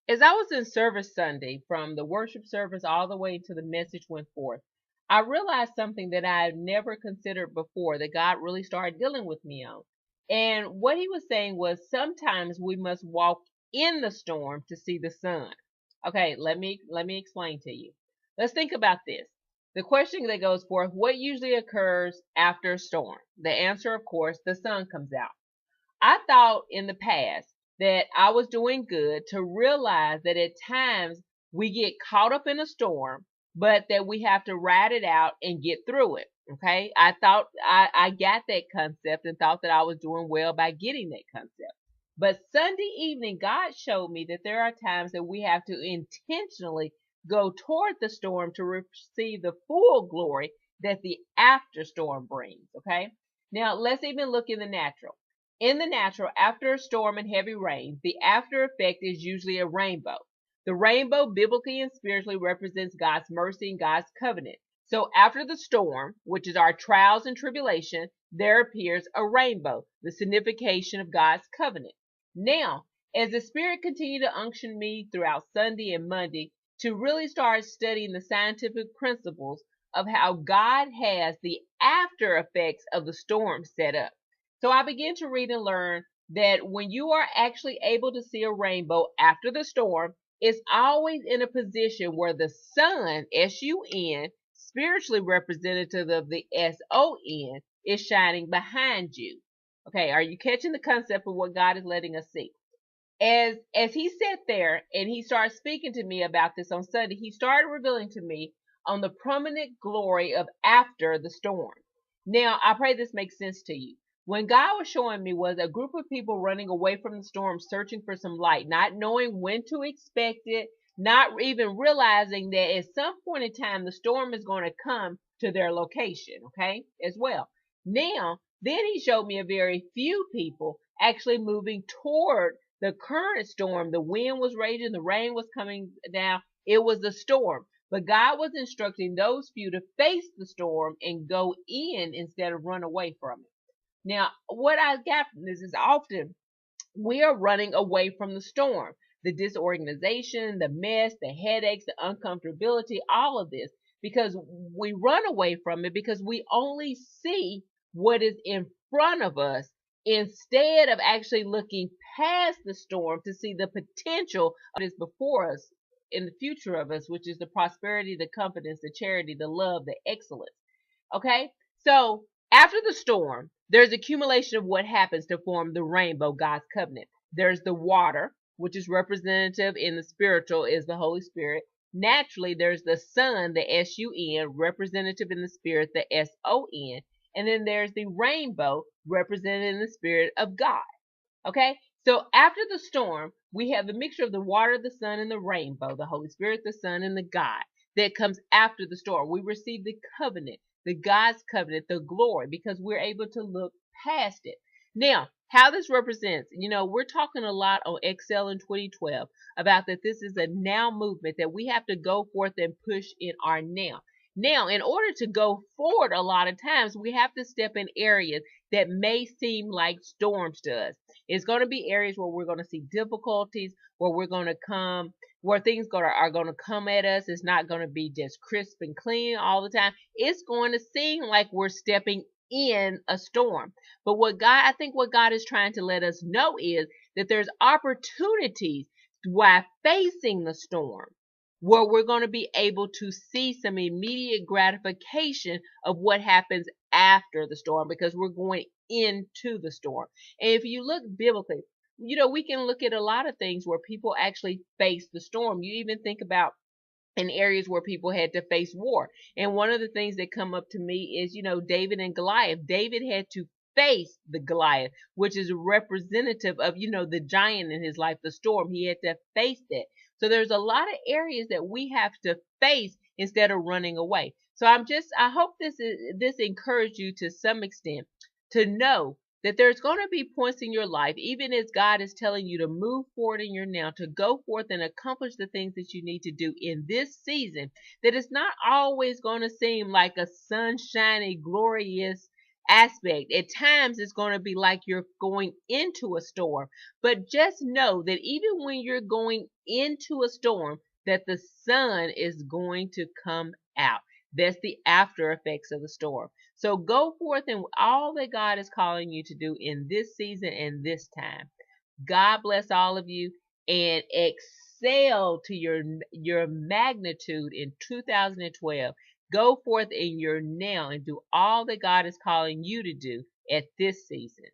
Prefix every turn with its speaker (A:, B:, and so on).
A: As I was in service Sunday, from the worship service all the way to the message went forth, I realized something that I had never considered before that God really started dealing with me on. And what he was saying was sometimes we must walk in the storm to see the sun. Okay, let me explain to you. Let's think about this. The question that goes forth, what usually occurs after a storm? The answer, of course, the sun comes out. I thought in the past that I was doing good to realize that at times we get caught up in a storm, but that we have to ride it out and get through it. Okay. I thought I got that concept and thought that I was doing well by getting that concept. But Sunday evening, God showed me that there are times that we have to intentionally go toward the storm to receive the full glory that the after storm brings. Okay. Now let's even look in the natural. In the natural, after a storm and heavy rain, the after effect is usually a rainbow. The rainbow, biblically and spiritually, represents God's mercy and God's covenant. So after the storm, which is our trials and tribulation, there appears a rainbow, the signification of God's covenant. Now, as the Spirit continued to unction me throughout Sunday and Monday to really start studying the scientific principles of how God has the after effects of the storm set up. So I began to read and learn that when you are actually able to see a rainbow after the storm, it's always in a position where the sun, S-U-N, spiritually representative of the S-O-N, is shining behind you. Okay, are you catching the concept of what God is letting us see? As he sat there and he started speaking to me about this on Sunday, he started revealing to me on the prominent glory of after the storm. Now, I pray this makes sense to you. When God was showing me was a group of people running away from the storm, searching for some light, not knowing when to expect it, not even realizing that at some point in time the storm is going to come to their location, okay, as well. Now, then he showed me a very few people actually moving toward the current storm. The wind was raging, the rain was coming down. It was a storm. But God was instructing those few to face the storm and go in instead of run away from it. Now, what I got from this is often we are running away from the storm, the disorganization, the mess, the headaches, the uncomfortability, all of this, because we run away from it because we only see what is in front of us instead of actually looking past the storm to see the potential that is before us in the future of us, which is the prosperity, the confidence, the charity, the love, the excellence. Okay? So after the storm, there's accumulation of what happens to form the rainbow, God's covenant. There's the water, which is representative in the spiritual, is the Holy Spirit. Naturally, there's the sun, the S-U-N, representative in the spirit, the S-O-N. And then there's the rainbow, represented in the spirit of God. Okay? So after the storm, we have the mixture of the water, the sun, and the rainbow, the Holy Spirit, the Son, and the God that comes after the storm. We receive the covenant, the God's covenant, the glory, because we're able to look past it. Now, how this represents, we're talking a lot on Excel in 2012 about that this is a now movement, that we have to go forth and push in our now. Now, in order to go forward, a lot of times we have to step in areas that may seem like storms to us. It's going to be areas where we're going to see difficulties, where we're going to come, where things are going to come at us. It's not going to be just crisp and clean all the time. It's going to seem like we're stepping in a storm. But I think what God is trying to let us know is that there's opportunities while facing the storm where we're going to be able to see some immediate gratification of what happens after the storm, because we're going into the storm. And if you look biblically, we can look at a lot of things where people actually face the storm. You even think about in areas where people had to face war. And one of the things that come up to me is, David and Goliath. David had to face the Goliath, which is a representative of, the giant in his life, the storm. He had to face that. So there's a lot of areas that we have to face instead of running away. So I hope this encouraged you to some extent to know that there's going to be points in your life, even as God is telling you to move forward in your now, to go forth and accomplish the things that you need to do in this season, that it's not always going to seem like a sunshiny, glorious, aspect. At times, it's going to be like you're going into a storm. But just know that even when you're going into a storm, that the sun is going to come out. That's the after effects of the storm. So go forth in all that God is calling you to do in this season and this time. God bless all of you and excel to your magnitude in 2012. Go forth in your now and do all that God is calling you to do at this season.